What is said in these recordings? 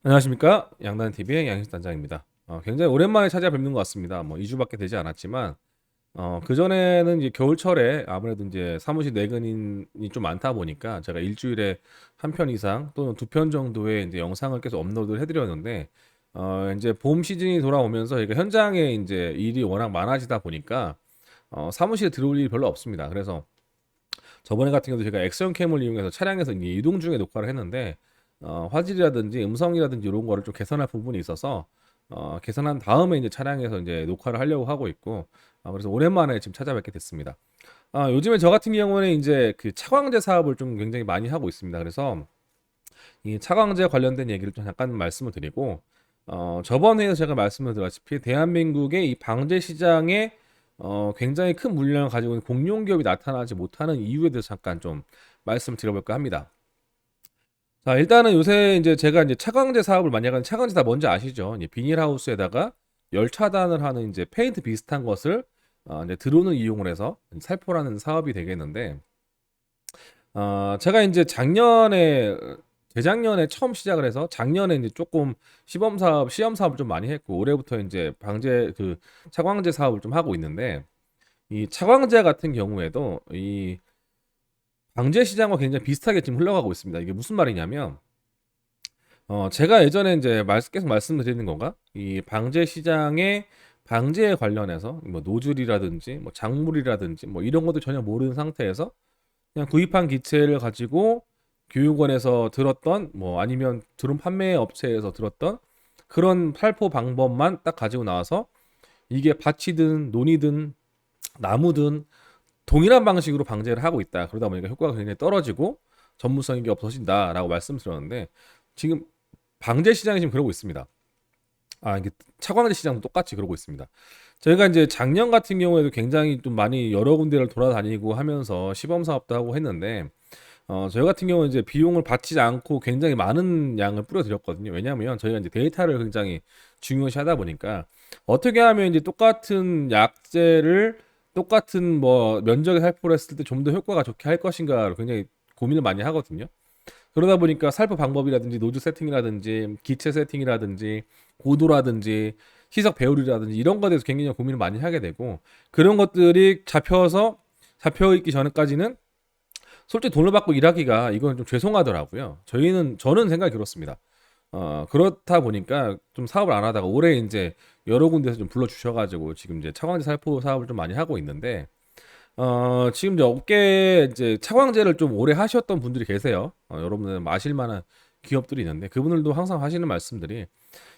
안녕하십니까? 양단TV의 양식단장입니다. 굉장히 오랜만에 찾아뵙는 것 같습니다. 2주밖에 되지 않았지만, 그전에는 이제 겨울철에 아무래도 이제 사무실 내근이 좀 많다 보니까 제가 일주일에 한 편 이상 또는 두 편 정도의 이제 영상을 계속 업로드를 해드렸는데, 이제 봄 시즌이 돌아오면서 저희가 현장에 이제 일이 워낙 많아지다 보니까, 사무실에 들어올 일이 별로 없습니다. 그래서 저번에 같은 경우도 제가 액션 캠을 이용해서 차량에서 이제 이동 중에 녹화를 했는데 화질이라든지 음성이라든지 이런 거를 좀 개선할 부분이 있어서 개선한 다음에 이제 차량에서 이제 녹화를 하려고 하고 있고 그래서 오랜만에 지금 찾아뵙게 됐습니다. 요즘에 저 같은 경우는 이제 그 차광제 사업을 좀 굉장히 많이 하고 있습니다. 그래서 이 차광제 관련된 얘기를 좀 잠깐 말씀을 드리고 저번 회에서 제가 말씀을 드렸다시피 대한민국의 이 방제 시장에 굉장히 큰 물량을 가지고 있는 공룡 기업이 나타나지 못하는 이유에 대해서 잠깐 좀 말씀을 드려볼까 합니다. 자, 일단은 요새 이제 제가 이제 차광제 사업을 많이 하는 차광제 다 뭔지 아시죠? 이제 비닐하우스에다가 열 차단을 하는 이제 페인트 비슷한 것을 이제 드론을 이용을 해서 살포라는 사업이 되겠는데, 제가 이제 재작년에 처음 시작을 해서 작년에 이제 조금 시험 사업을 좀 많이 했고, 올해부터 이제 차광제 사업을 좀 하고 있는데, 이 차광제 같은 경우에도 이 방제 시장과 굉장히 비슷하게 지금 흘러가고 있습니다. 이게 무슨 말이냐면, 제가 예전에 이제 계속 말씀드리는 건가? 이 방제 시장의 방제에 관련해서 뭐 노즐이라든지 뭐 작물이라든지 뭐 이런 것도 전혀 모르는 상태에서 그냥 구입한 기체를 가지고 교육원에서 들었던 뭐 아니면 드론 판매 업체에서 들었던 그런 살포 방법만 딱 가지고 나와서 이게 밭이든 논이든 나무든 동일한 방식으로 방제를 하고 있다. 그러다 보니까 효과가 굉장히 떨어지고 전문성이 없어진다라고 말씀드렸는데 지금 방제 시장이 지금 그러고 있습니다. 이게 차광제 시장도 똑같이 그러고 있습니다. 저희가 이제 작년 같은 경우에도 굉장히 좀 많이 여러 군데를 돌아다니고 하면서 시범 사업도 하고 했는데, 저희 같은 경우는 이제 비용을 받지 않고 굉장히 많은 양을 뿌려드렸거든요. 왜냐하면 저희가 이제 데이터를 굉장히 중요시 하다 보니까 어떻게 하면 이제 똑같은 약재를 똑같은 뭐 면적에 살포를 했을 때 좀 더 효과가 좋게 할 것인가를 굉장히 고민을 많이 하거든요. 그러다 보니까 살포 방법이라든지 노즐 세팅이라든지 기체 세팅이라든지 고도라든지 희석 배율이라든지 이런 거에 대해서 굉장히 고민을 많이 하게 되고 그런 것들이 잡혀 있기 전까지는 솔직히 돈을 받고 일하기가 이건 좀 죄송하더라고요. 저는 생각이 그렇습니다. 그렇다 보니까 좀 사업을 안 하다가 올해 이제 여러 군데서 좀 불러주셔가지고 지금 이제 차광제 살포 사업을 좀 많이 하고 있는데 지금 이제 업계에 이제 차광제를 좀 오래 하셨던 분들이 계세요. 여러분들 아실 만한 기업들이 있는데 그분들도 항상 하시는 말씀들이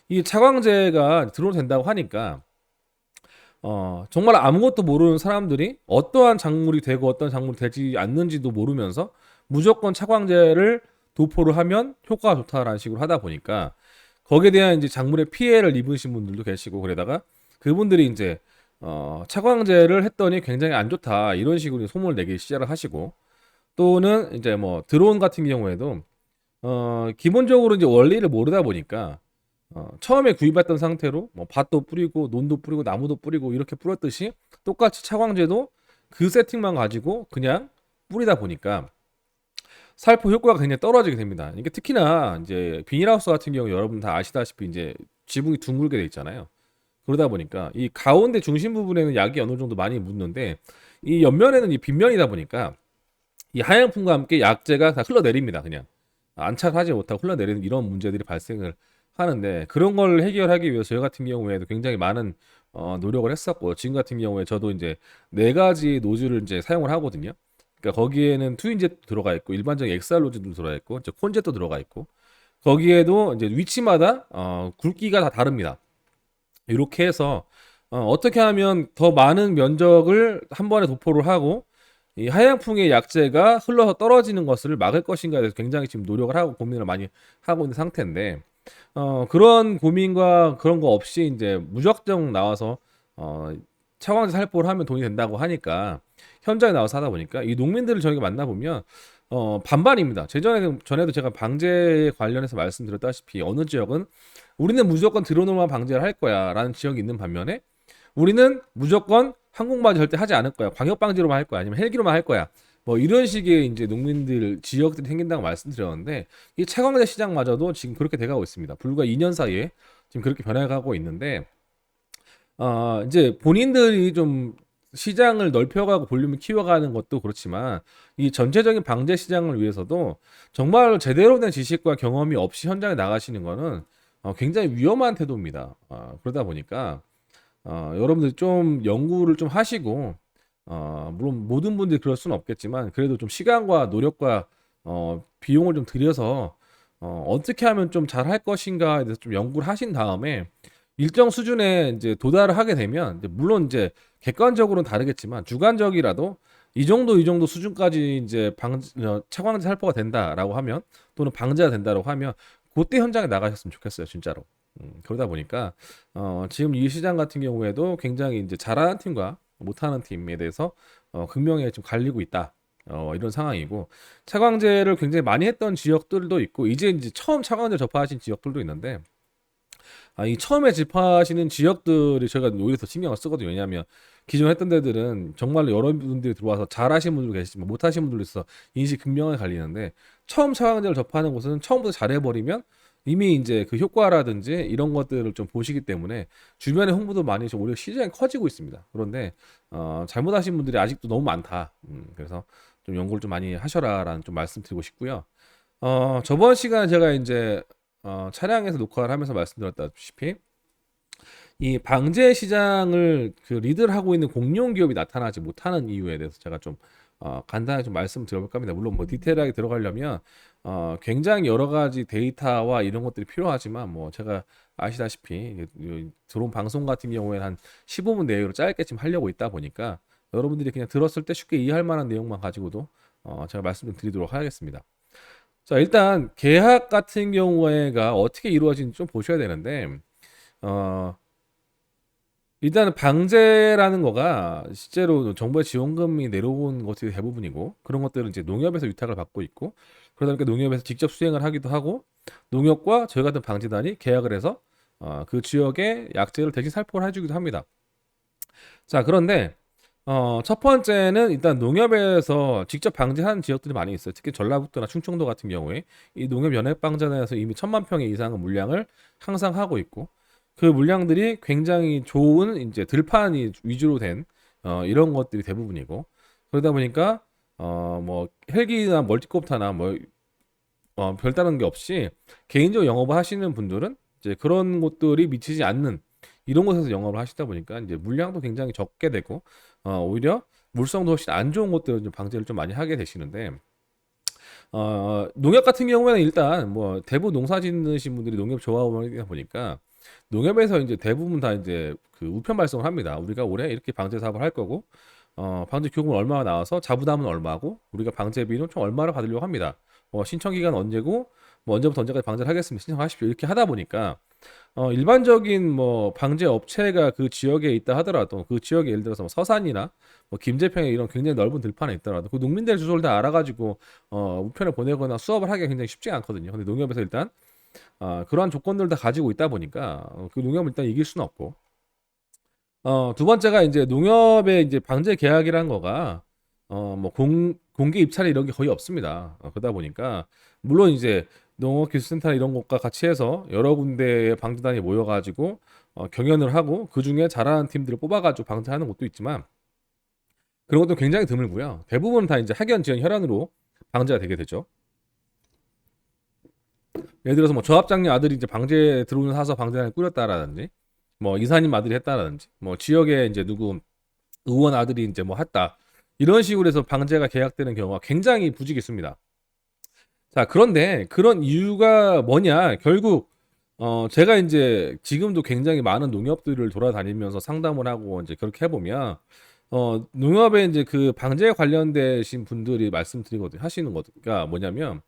이 차광제가 들어도 된다고 하니까 정말 아무것도 모르는 사람들이 어떠한 작물이 되고 어떤 작물이 되지 않는지도 모르면서 무조건 차광제를 도포를 하면 효과가 좋다라는 식으로 하다 보니까 거기에 대한 이제 작물의 피해를 입으신 분들도 계시고 그러다가 그분들이 이제 차광제를 했더니 굉장히 안 좋다 이런 식으로 소문을 내기 시작을 하시고 또는 이제 뭐 드론 같은 경우에도 기본적으로 이제 원리를 모르다 보니까 처음에 구입했던 상태로 뭐 밭도 뿌리고 논도 뿌리고 나무도 뿌리고 이렇게 뿌렸듯이 똑같이 차광제도 그 세팅만 가지고 그냥 뿌리다 보니까 살포 효과가 굉장히 떨어지게 됩니다. 이게 특히나 이제 비닐하우스 같은 경우 여러분 다 아시다시피 이제 지붕이 둥글게 돼 있잖아요. 그러다 보니까 이 가운데 중심 부분에는 약이 어느 정도 많이 묻는데 이 옆면에는 이 빗면이다 보니까 이 하양풍과 함께 약재가 다 흘러내립니다. 그냥 안착하지 못하고 흘러내리는 이런 문제들이 발생을 하는데 그런 걸 해결하기 위해서 저희 같은 경우에도 굉장히 많은 노력을 했었고 지금 같은 경우에 저도 이제 네 가지 노즐을 이제 사용을 하거든요. 그러니까 거기에는 투인젯도 들어가 있고 일반적인 엑스알 노즐도 들어가 있고 이제 콘젯도 들어가 있고 거기에도 이제 위치마다 굵기가 다 다릅니다. 이렇게 해서 떻게 하면 더 많은 면적을 한 번에 도포를 하고 이 하양풍의 약재가 흘러서 떨어지는 것을 막을 것인가에 대해서 굉장히 지금 노력을 하고 고민을 많이 하고 있는 상태인데 그런 고민과 그런 거 없이 이제 무작정 나와서 어, 차광제 살포를 하면 돈이 된다고 하니까 현장에 나와서 하다 보니까 이 농민들을 저희가 만나보면 반반입니다. 전에도 제가 방제 관련해서 말씀드렸다시피 어느 지역은 우리는 무조건 드론으로만 방제를 할 거야라는 지역이 있는 반면에 우리는 무조건 항공방제 절대 하지 않을 거야. 광역 방제로만 할 거야. 아니면 헬기로만 할 거야. 뭐 이런 식의 이제 농민들 지역들이 생긴다고 말씀드렸는데 이 차광제 시장마저도 지금 그렇게 돼가고 있습니다. 불과 2년 사이에 지금 그렇게 변해가고 있는데 이제 본인들이 좀 시장을 넓혀가고 볼륨을 키워가는 것도 그렇지만 이 전체적인 방제 시장을 위해서도 정말 제대로 된 지식과 경험이 없이 현장에 나가시는 거는 굉장히 위험한 태도입니다. 그러다 보니까 여러분들 좀 연구를 좀 하시고 물론 모든 분들이 그럴 수는 없겠지만 그래도 좀 시간과 노력과 비용을 좀 들여서 어떻게 하면 좀 잘 할 것인가에 대해서 좀 연구를 하신 다음에 일정 수준에 이제 도달을 하게 되면 이제 물론 이제 객관적으로는 다르겠지만 주관적이라도 이 정도 수준까지 이제 차광제 살포가 된다라고 하면 또는 방제가 된다라고 하면 그때 현장에 나가셨으면 좋겠어요, 진짜로. 그러다 보니까 지금 이 시장 같은 경우에도 굉장히 이제 잘하는 팀과 못하는 팀에 대해서 극명하게 좀 갈리고 있다. 이런 상황이고 차광제를 굉장히 많이 했던 지역들도 있고 이제 처음 차광제 접하신 지역들도 있는데 이 처음에 집하시는 지역들이 저희가 오히려 더 신경을 쓰거든요. 왜냐하면 기존 했던 데들은 정말로 여러분들이 들어와서 잘하시는 분들도 계시지만 못하시는 분들도 있어서 인식 극명하게 갈리는데 처음 차광제를 접하는 곳은 처음부터 잘해버리면 이미 이제 그 효과라든지 이런 것들을 좀 보시기 때문에 주변에 홍보도 많이 좀 오히려 시장이 커지고 있습니다. 그런데 잘못하신 분들이 아직도 너무 많다. 그래서 좀 연구를 좀 많이 하셔라라는 좀 말씀드리고 싶고요. 저번 시간에 제가 이제 차량에서 녹화를 하면서 말씀드렸다시피 이 방제 시장을 그 리드를 하고 있는 공룡 기업이 나타나지 못하는 이유에 대해서 제가 좀 간단하게 좀 말씀드려볼까 합니다. 물론 뭐 디테일하게 들어가려면 굉장히 여러 가지 데이터와 이런 것들이 필요하지만 뭐 제가 아시다시피 들어온 방송 같은 경우에는 한 15분 내외로 짧게 지금 하려고 있다 보니까 여러분들이 그냥 들었을 때 쉽게 이해할 만한 내용만 가지고도 제가 말씀 좀 드리도록 하겠습니다. 자, 일단 계약 같은 경우에가 어떻게 이루어지는지 좀 보셔야 되는데 어, 일단은 방제라는 거가 실제로 정부의 지원금이 내려온 것이 대부분이고 그런 것들은 이제 농협에서 위탁을 받고 있고 그러다 보니까 농협에서 직접 수행을 하기도 하고 농협과 저희 같은 방제단이 계약을 해서 그 지역에 약재를 대신 살포를 해주기도 합니다. 자, 그런데 첫 번째는 일단 농협에서 직접 방제하는 지역들이 많이 있어요. 특히 전라북도나 충청도 같은 경우에 이 농협 연합방제단에서 이미 1,000만 평 이상의 물량을 항상 하고 있고 그 물량들이 굉장히 좋은 이제 들판이 위주로 된 이런 것들이 대부분이고 그러다 보니까 뭐 헬기나 멀티콥터나 뭐 별다른 게 없이 개인적으로 영업을 하시는 분들은 이제 그런 곳들이 미치지 않는 이런 곳에서 영업을 하시다 보니까 이제 물량도 굉장히 적게 되고 오히려 물성도 훨씬 안 좋은 곳들을 좀 방제를 좀 많이 하게 되시는데 농협 같은 경우에는 일단 뭐 대부분 농사 짓는 분들이 농협 조합원이다 보니까 농협에서 이제 대부분 다 이제 그 우편 발송을 합니다. 우리가 올해 이렇게 방제 사업을 할 거고 방제 교육은 얼마가 나와서 자부담은 얼마고 우리가 방제비는 총 얼마를 받으려고 합니다. 신청 기간 언제고 뭐 언제부터 언제까지 방제를 하겠습니다. 신청하십시오. 이렇게 하다 보니까 일반적인 뭐 방제 업체가 그 지역에 있다 하더라도 그 지역에 예를 들어서 뭐 서산이나 뭐 김제평에 이런 굉장히 넓은 들판에 있더라도 그 농민들 주소를 다 알아가지고 우편을 보내거나 수업을 하기가 굉장히 쉽지 않거든요. 근데 농협에서 일단 그러한 조건들을 다 가지고 있다 보니까 그 농협을 일단 이길 수는 없고 두 번째가 이제 농협의 이제 방제 계약이라는 거가 뭐 공개 입찰이 이런 게 거의 없습니다. 그러다 보니까 물론 이제 농업기술센터 이런 것과 같이 해서 여러 군데의 방제단이 모여가지고 경연을 하고 그 중에 잘하는 팀들을 뽑아가지고 방제하는 곳도 있지만 그런 것도 굉장히 드물고요. 대부분 다 이제 학연, 지연, 혈연으로 방제가 되게 되죠. 예를 들어서 뭐 조합장님 아들이 이제 방제 들어오는 사서 방제단을 꾸렸다라든지 뭐 이사님 아들이 했다라든지 뭐 지역에 이제 누구 의원 아들이 이제 뭐 했다 이런 식으로 해서 방제가 계약되는 경우가 굉장히 부지기수입니다. 자, 그런데 그런 이유가 뭐냐? 결국 제가 이제 지금도 굉장히 많은 농협들을 돌아다니면서 상담을 하고 이제 그렇게 해보면 농협에 이제 그 방제에 관련되신 분들이 말씀드리거든요. 하시는 거가 뭐냐면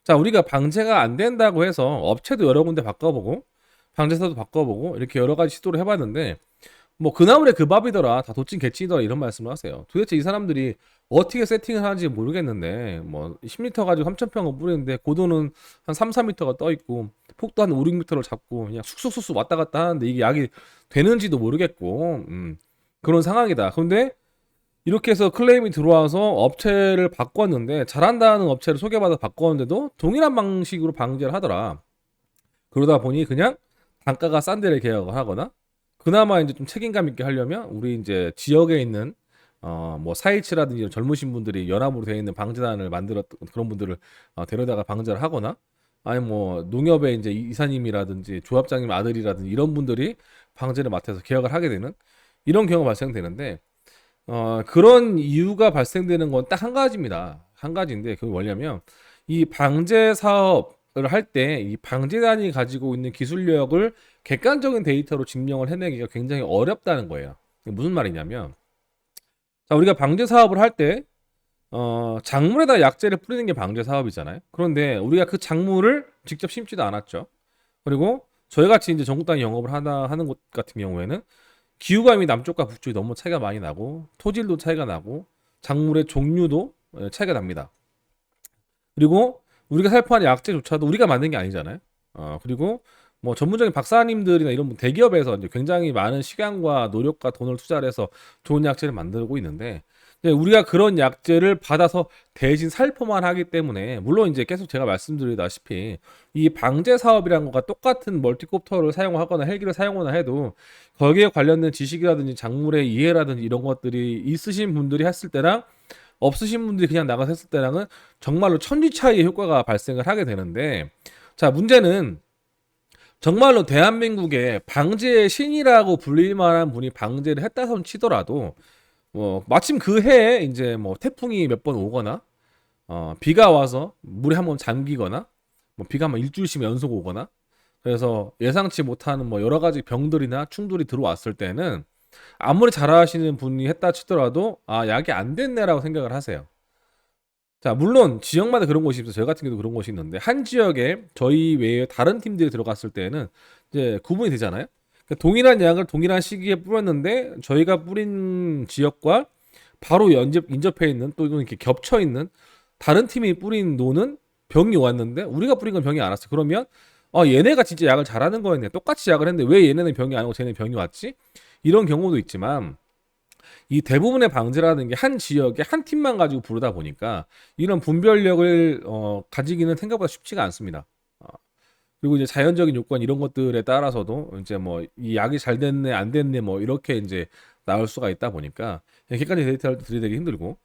자, 우리가 방제가 안 된다고 해서 업체도 여러 군데 바꿔보고 방제사도 바꿔보고 이렇게 여러 가지 시도를 해봤는데 뭐 그나물에 그 밥이더라 다 도찐 개찐이더라 이런 말씀을 하세요. 도대체 이 사람들이 어떻게 세팅을 하는지 모르겠는데 뭐 10m 가지고 3,000평을 뿌리는데 고도는 한 3, 4m가 떠 있고 폭도 한 5, 6m를 잡고 그냥 쑥쑥쑥쑥 왔다 갔다 하는데 이게 약이 되는지도 모르겠고 그런 상황이다. 근데 이렇게 해서 클레임이 들어와서 업체를 바꿨는데 잘한다는 업체를 소개받아 바꿨는데도 동일한 방식으로 방제를 하더라. 그러다 보니 그냥 단가가 싼 데를 계약을 하거나 그나마 이제 좀 책임감 있게 하려면 우리 이제 지역에 있는 뭐 4.17라든지 젊으신 분들이 연합으로 되어 있는 방재단을 만들었던 그런 분들을 데려다가 방제를 하거나 아니 뭐 농협의 이제 이사님이라든지 조합장님 아들이라든지 이런 분들이 방제를 맡아서 계약을 하게 되는 이런 경우가 발생되는데 그런 이유가 발생되는 건 딱 한 가지입니다. 한 가지인데 그게 뭐냐면 이 방제 사업을 할 때 이 방제단이 가지고 있는 기술력을 객관적인 데이터로 증명을 해내기가 굉장히 어렵다는 거예요. 이게 무슨 말이냐면 자, 우리가 방제 사업을 할 때 작물에다 약재를 뿌리는 게 방제 사업이잖아요. 그런데 우리가 그 작물을 직접 심지도 않았죠. 그리고 저희 같이 이제 전국 단위 영업을 하는 곳 같은 경우에는 기후감이 남쪽과 북쪽이 너무 차이가 많이 나고 토질도 차이가 나고 작물의 종류도 차이가 납니다. 그리고 우리가 살포하는 약재조차도 우리가 만든 게 아니잖아요. 그리고 뭐 전문적인 박사님들이나 이런 대기업에서 이제 굉장히 많은 시간과 노력과 돈을 투자를 해서 좋은 약재를 만들고 있는데 이제 우리가 그런 약재를 받아서 대신 살포만 하기 때문에 물론 이제 계속 제가 말씀드리다시피 이 방제 사업이라는 것과 똑같은 멀티콥터를 사용하거나 헬기를 사용하거나 해도 거기에 관련된 지식이라든지 작물의 이해라든지 이런 것들이 있으신 분들이 했을 때랑 없으신 분들이 그냥 나가서 했을 때랑은 정말로 천지 차이의 효과가 발생을 하게 되는데 자 문제는 정말로 대한민국의 방제의 신이라고 불릴 만한 분이 방제를 했다 손 치더라도 뭐 마침 그 해에 이제 뭐 태풍이 몇 번 오거나 비가 와서 물에 한번 잠기거나 뭐 비가 한번 일주일씩 연속 오거나 그래서 예상치 못하는 뭐 여러 가지 병들이나 충돌이 들어왔을 때는 아무리 잘하시는 분이 했다 치더라도 아 약이 안 됐네라고 생각을 하세요. 자 물론 지역마다 그런 곳이 있어요. 저희 같은 경우도 그런 곳이 있는데 한 지역에 저희 외에 다른 팀들이 들어갔을 때는 이제 구분이 되잖아요. 그러니까 동일한 약을 동일한 시기에 뿌렸는데 저희가 뿌린 지역과 바로 인접해 있는 또 이렇게 겹쳐 있는 다른 팀이 뿌린 노는 병이 왔는데 우리가 뿌린 건 병이 안 왔어. 그러면 얘네가 진짜 약을 잘하는 거였네. 똑같이 약을 했는데 왜 얘네는 병이 안 오고 쟤네는 병이 왔지? 이런 경우도 있지만 이 대부분의 방제라는 게 한 지역에 한 팀만 가지고 부르다 보니까 이런 분별력을 가지기는 생각보다 쉽지가 않습니다. 어, 그리고 이제 자연적인 요건 이런 것들에 따라서도 이제 뭐 이 약이 잘 됐네 안 됐네 뭐 이렇게 이제 나올 수가 있다 보니까 객관적 데이터를 들이대기 힘들고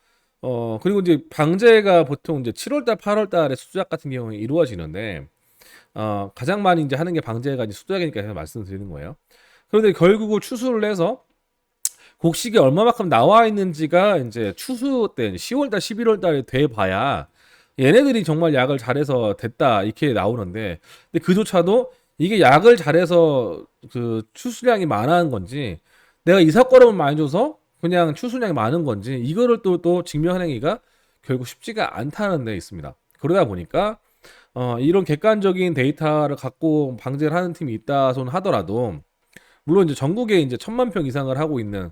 그리고 이제 방제가 보통 이제 7월달 8월달에 수작 같은 경우에 이루어지는데 가장 많이 이제 하는 게 방제가 이제 수작이니까 제가 말씀드리는 거예요. 그런데 결국은 추수를 해서 곡식이 얼마만큼 나와 있는지가 이제 추수 때 10월달, 11월달에 돼 봐야 얘네들이 정말 약을 잘해서 됐다 이렇게 나오는데 근데 그조차도 이게 약을 잘해서 그 추수량이 많은 건지 내가 이삭거름을 많이 줘서 그냥 추수량이 많은 건지 이거를 또 증명해내기가 결국 쉽지가 않다는 데 있습니다. 그러다 보니까 이런 객관적인 데이터를 갖고 방제를 하는 팀이 있다 손 하더라도 물론 이제 전국에 이제 1,000만 평 이상을 하고 있는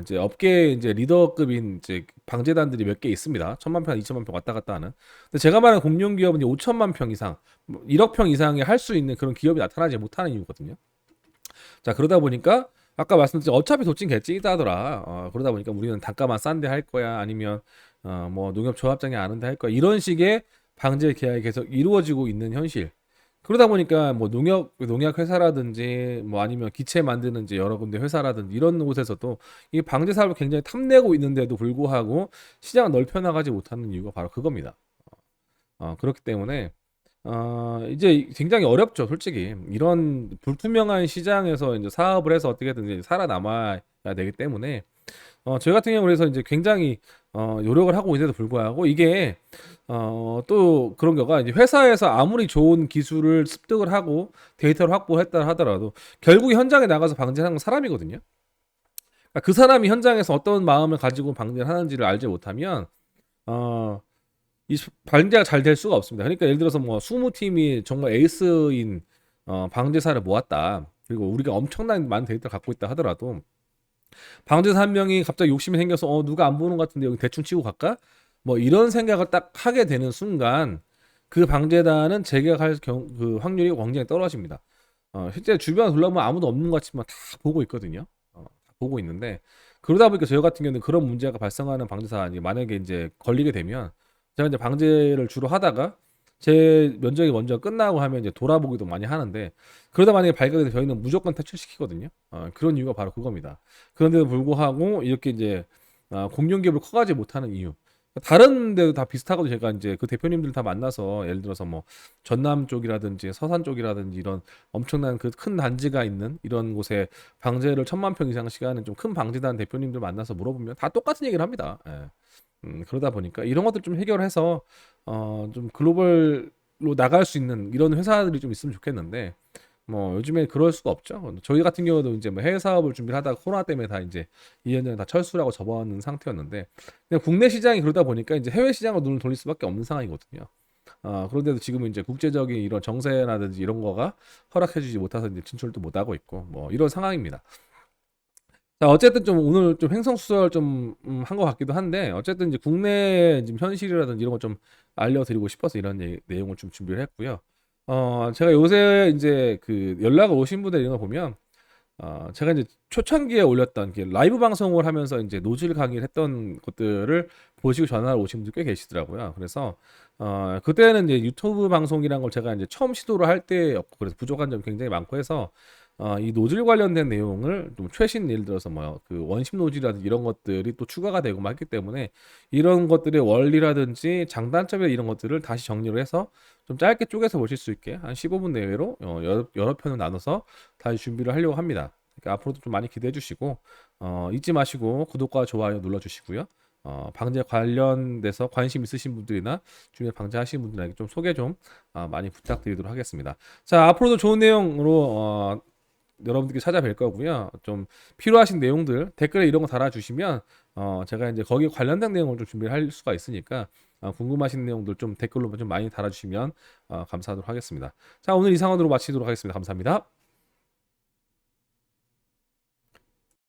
이제 업계 이제 리더급인 이제 방재단들이 몇 개 있습니다. 1,000만 평, 2,000만 평 왔다 갔다 하는. 근데 제가 말하는 공룡 기업은 이제 5천만 평 이상, 뭐 1억 평 이상에 할 수 있는 그런 기업이 나타나지 못하는 이유거든요. 자 그러다 보니까 아까 말씀드린 어차피 도찐 개찐이다 하더라. 그러다 보니까 우리는 단가만 싼데 할 거야 아니면 뭐 농협 조합장이 아는데 할 거야 이런 식의 방제 계약이 계속 이루어지고 있는 현실. 그러다 보니까 뭐 농약 회사라든지 뭐 아니면 기체 만드는 이제 여러 군데 회사라든지 이런 곳에서도 이 방제 사업을 굉장히 탐내고 있는데도 불구하고 시장을 넓혀 나가지 못하는 이유가 바로 그겁니다. 그렇기 때문에 이제 굉장히 어렵죠, 솔직히. 이런 불투명한 시장에서 이제 사업을 해서 어떻게든 이제 살아남아야 되기 때문에 저희 같은 경우 그래서 이제 굉장히 노력을 하고 있는데도 불구하고 이게 또 그런 경우가 이제 회사에서 아무리 좋은 기술을 습득을 하고 데이터를 확보했다 하더라도 결국 현장에 나가서 방제하는 건 사람이거든요. 그러니까 그 사람이 현장에서 어떤 마음을 가지고 방제를 하는지를 알지 못하면 이 방제가 잘 될 수가 없습니다. 그러니까 예를 들어서 뭐 20팀이 정말 에이스인 방제사를 모았다. 그리고 우리가 엄청난 많은 데이터를 갖고 있다 하더라도 방제사 한 명이 갑자기 욕심이 생겨서 누가 안 보는 것 같은데 여기 대충 치고 갈까? 뭐 이런 생각을 딱 하게 되는 순간 그 방제단은 재계약할 그 확률이 굉장히 떨어집니다. 실제 주변 둘러보면 아무도 없는 것 같지만 다 보고 있거든요. 다 보고 있는데 그러다 보니까 저희 같은 경우는 그런 문제가 발생하는 방제 사안이 만약에 이제 걸리게 되면 제가 이제 방제를 주로 하다가 제 면적이 먼저 끝나고 하면 이제 돌아보기도 많이 하는데 그러다 만약에 발각이 돼서 저희는 무조건 퇴출시키거든요. 그런 이유가 바로 그겁니다. 그런데도 불구하고 이렇게 이제 공룡 기업을 커가지 못하는 이유. 다른 데도 다 비슷하거든요. 제가 이제 그 대표님들 다 만나서 예를 들어서 뭐 전남 쪽이라든지 서산 쪽이라든지 이런 엄청난 그 큰 단지가 있는 이런 곳에 방제를 1,000만 평 이상씩 하는 좀 큰 방제단 대표님들 만나서 물어보면 다 똑같은 얘기를 합니다. 예. 그러다 보니까 이런 것들 좀 해결해서 좀 글로벌로 나갈 수 있는 이런 회사들이 좀 있으면 좋겠는데 뭐 요즘에 그럴 수가 없죠. 저희 같은 경우도 이제 뭐 해외 사업을 준비를 하다가 코로나 때문에 다 이제 2년 전에 다 철수라고 접어놓은 상태였는데 그냥 국내 시장이 그러다 보니까 이제 해외 시장으로 눈을 돌릴 수밖에 없는 상황이거든요. 그런데도 지금은 이제 국제적인 이런 정세라든지 이런 거가 허락해주지 못해서 이제 진출도 못 하고 있고 뭐 이런 상황입니다. 자, 어쨌든 좀 오늘 좀 횡성수설 좀 한 것 같기도 한데 어쨌든 이제 국내 지금 현실이라든지 이런 거 좀 알려드리고 싶어서 이런 내용을 좀 준비를 했고요. 제가 요새 이제 그 연락을 오신 분들 이런 거 보면 제가 이제 초창기에 올렸던 게 라이브 방송을 하면서 이제 노질 강의를 했던 것들을 보시고 전화를 오신 분들 꽤 계시더라고요. 그래서 그때는 이제 유튜브 방송이란 걸 제가 이제 처음 시도를 할 때였고 그래서 부족한 점이 굉장히 많고 해서 이 노즐 관련된 내용을 좀 최신 예를 들어서 뭐 그 원심 노즐이라든지 이런 것들이 또 추가가 되고 막 했기 때문에 이런 것들의 원리라든지 장단점이나 이런 것들을 다시 정리를 해서 좀 짧게 쪼개서 보실 수 있게 한 15분 내외로 여러 편을 나눠서 다시 준비를 하려고 합니다. 그러니까 앞으로도 좀 많이 기대해 주시고 잊지 마시고 구독과 좋아요 눌러 주시고요. 방제 관련돼서 관심 있으신 분들이나 주변에 방제하시는 분들에게 좀 소개 좀 많이 부탁드리도록 하겠습니다. 자, 앞으로도 좋은 내용으로 여러분들께 찾아뵐 거고요. 좀 필요하신 내용들 댓글에 이런 거 달아주시면 제가 이제 거기에 관련된 내용을 좀 준비할 수가 있으니까 궁금하신 내용들 좀 댓글로 좀 많이 달아주시면 감사하도록 하겠습니다. 자, 오늘 이상으로 마치도록 하겠습니다. 감사합니다.